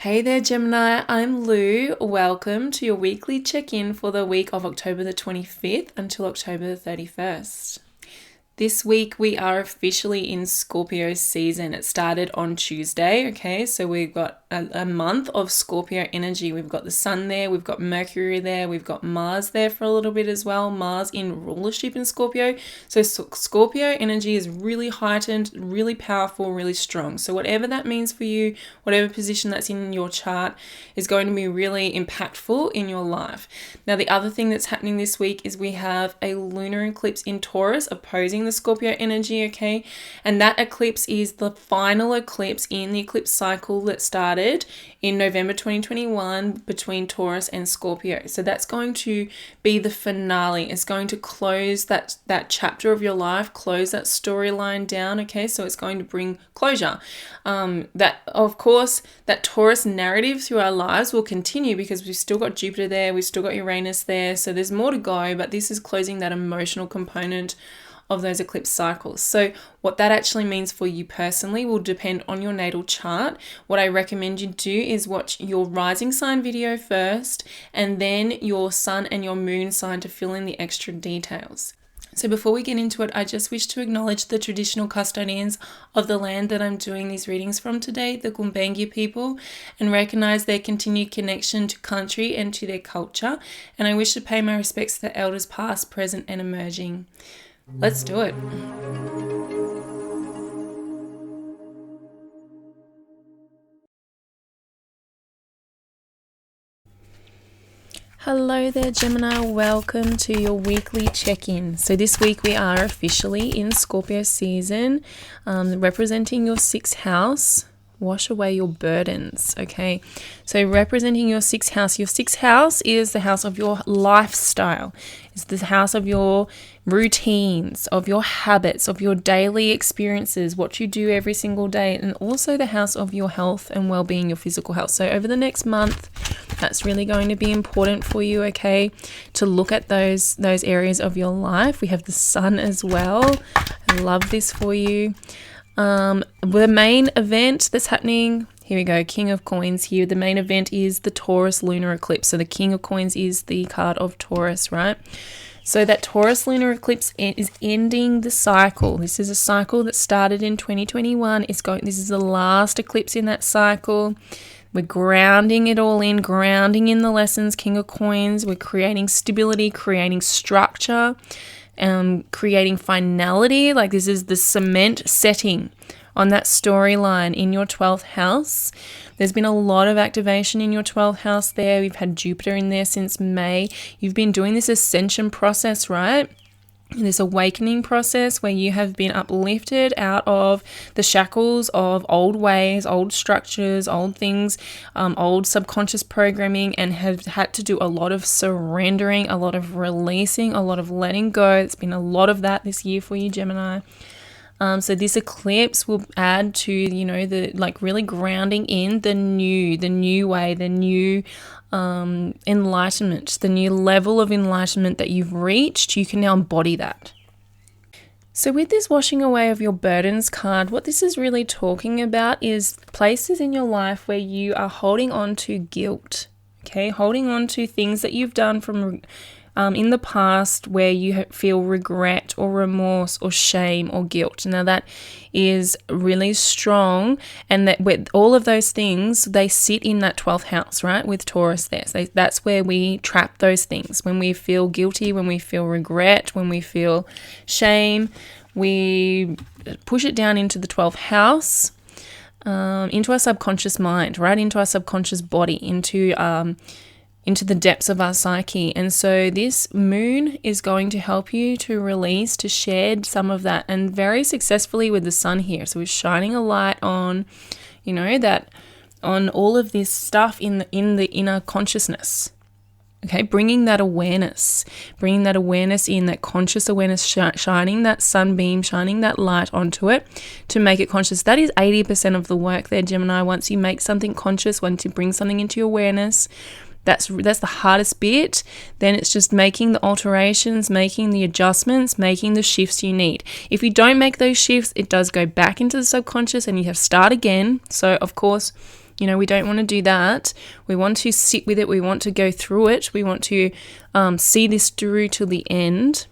Hey there, Gemini. I'm Lou. Welcome to your weekly check-in for the week of October the 25th until October the 31st. This week we are officially in Scorpio season. It started on Tuesday, okay? So we've got a month of Scorpio energy. We've got the sun there, we've got Mercury there, we've got Mars there for a little bit as well. Mars in rulership in Scorpio. So Scorpio energy is really heightened, really powerful, really strong. So whatever that means for you, whatever position that's in your chart is going to be really impactful in your life. Now, the other thing that's happening this week is we have a lunar eclipse in Taurus opposing the Scorpio energy, okay? And that eclipse is the final eclipse in the eclipse cycle that started in November 2021 between Taurus and Scorpio. So that's going to be the finale. It's going to close that chapter of your life, close that storyline down, okay? So it's going to bring closure. That, of course, that Taurus narrative through our lives will continue because we've still got Jupiter there, we've still got Uranus there, so there's more to go, but this is closing that emotional component of those eclipse cycles. So what that actually means for you personally will depend on your natal chart. What I recommend you do is watch your rising sign video first and then your sun and your moon sign to fill in the extra details. So before we get into it, I just wish to acknowledge the traditional custodians of the land that I'm doing these readings from today, the Gumbaynggirr people, and recognize their continued connection to country and to their culture. And I wish to pay my respects to the elders past, present, and emerging. Let's do it. Hello there, Gemini. Welcome to your weekly check-in. So this week we are officially in Scorpio season, representing your sixth house. Wash away your burdens, okay? So representing your sixth house is the house of your lifestyle. It's the house of your routines, of your habits, of your daily experiences, what you do every single day, and also the house of your health and well-being, your physical health. So over the next month, that's really going to be important for you, okay, to look at those areas of your life. We have the sun as well. I love this for you. The main event that's happening, here we go, King of Coins here. The main event is the Taurus lunar eclipse. So the King of Coins is the card of Taurus, right? So that Taurus lunar eclipse is ending the cycle. This is a cycle that started in 2021. This is the last eclipse in that cycle. We're grounding it all in, grounding in the lessons, King of Coins. We're creating stability, creating structure, creating finality. Like this is the cement setting on that storyline in your 12th house. There's been a lot of activation in your 12th house there. We've had Jupiter in there since May. You've been doing this ascension process, right? This awakening process where you have been uplifted out of the shackles of old ways, old structures, old things, old subconscious programming, and have had to do a lot of surrendering, a lot of releasing, a lot of letting go. It's been a lot of that this year for you, Gemini. So this eclipse will add to, the really grounding in the new way, the new enlightenment, the new level of enlightenment that you've reached. You can now embody that. So with this washing away of your burdens card, what this is really talking about is places in your life where you are holding on to guilt, okay? Holding on to things that you've done from in the past where you feel regret or remorse or shame or guilt. Now that is really strong, and that with all of those things, they sit in that 12th house, right, with Taurus there. So that's where we trap those things. When we feel guilty, when we feel regret, when we feel shame, we push it down into the 12th house, into our subconscious mind, right, into our subconscious body, into the depths of our psyche. And so this moon is going to help you to release, to shed some of that, and very successfully with the sun here. So we're shining a light on, that on all of this stuff in the inner consciousness. Okay, bringing that awareness in, that conscious awareness, shining that sunbeam, shining that light onto it to make it conscious. That is 80% of the work there, Gemini. Once you make something conscious, once you bring something into your awareness, that's the hardest bit. Then it's just making the alterations, making the adjustments, making the shifts you need. If you don't make those shifts, it does go back into the subconscious and you have to start again. So of course, We don't want to do that. We want to sit with it. We want to go through it. We want to see this through to the end.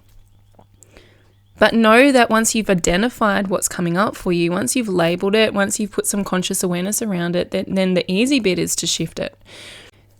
But know that once you've identified what's coming up for you, once you've labeled it, once you've put some conscious awareness around it, then the easy bit is to shift it.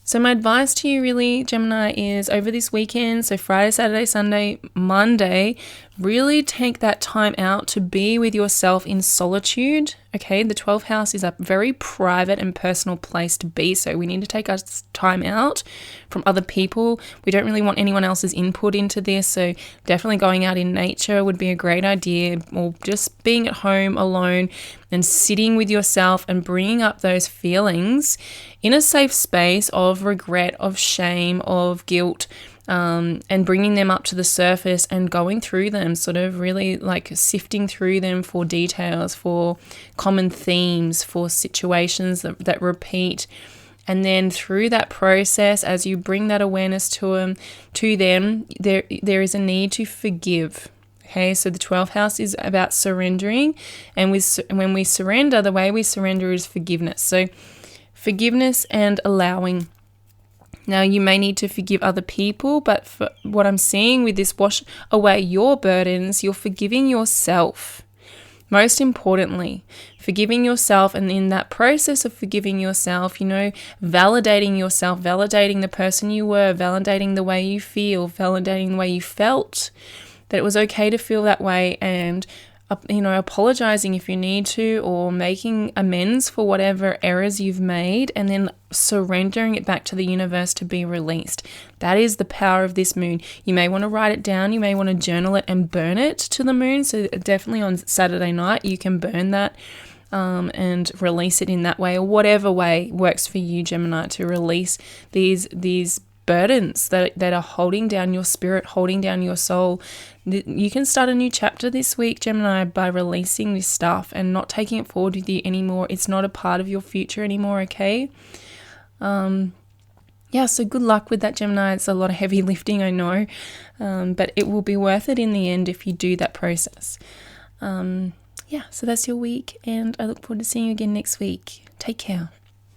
So my advice to you really, Gemini, is over this weekend, so Friday, Saturday, Sunday, Monday, really take that time out to be with yourself in solitude. Okay, the 12th house is a very private and personal place to be, so we need to take our time out from other people. We don't really want anyone else's input into this, so definitely going out in nature would be a great idea, or just being at home alone and sitting with yourself and bringing up those feelings in a safe space of regret, of shame, of guilt, and bringing them up to the surface and going through them, sort of really like sifting through them for details, for common themes, for situations that repeat. And then through that process, as you bring that awareness to them, there is a need to forgive. Okay, so the 12th house is about surrendering, and when we surrender, the way we surrender is forgiveness. So forgiveness and allowing. Now, you may need to forgive other people, but for what I'm seeing with this wash away your burdens, you're forgiving yourself. Most importantly, forgiving yourself, and in that process of forgiving yourself, validating yourself, validating the person you were, validating the way you feel, validating the way you felt, that it was okay to feel that way, and apologizing if you need to, or making amends for whatever errors you've made, and then surrendering it back to the universe to be released. That is the power of this moon. You may want to write it down. You may want to journal it and burn it to the moon. So definitely on Saturday night, you can burn that and release it in that way, or whatever way works for you, Gemini, to release these burdens that are holding down your spirit, holding down your soul. You can start a new chapter this week, Gemini, by releasing this stuff and not taking it forward with you anymore. It's not a part of your future anymore, okay? So good luck with that, Gemini. It's a lot of heavy lifting, I know, but it will be worth it in the end if you do that process. So that's your week, and I look forward to seeing you again next week. Take care.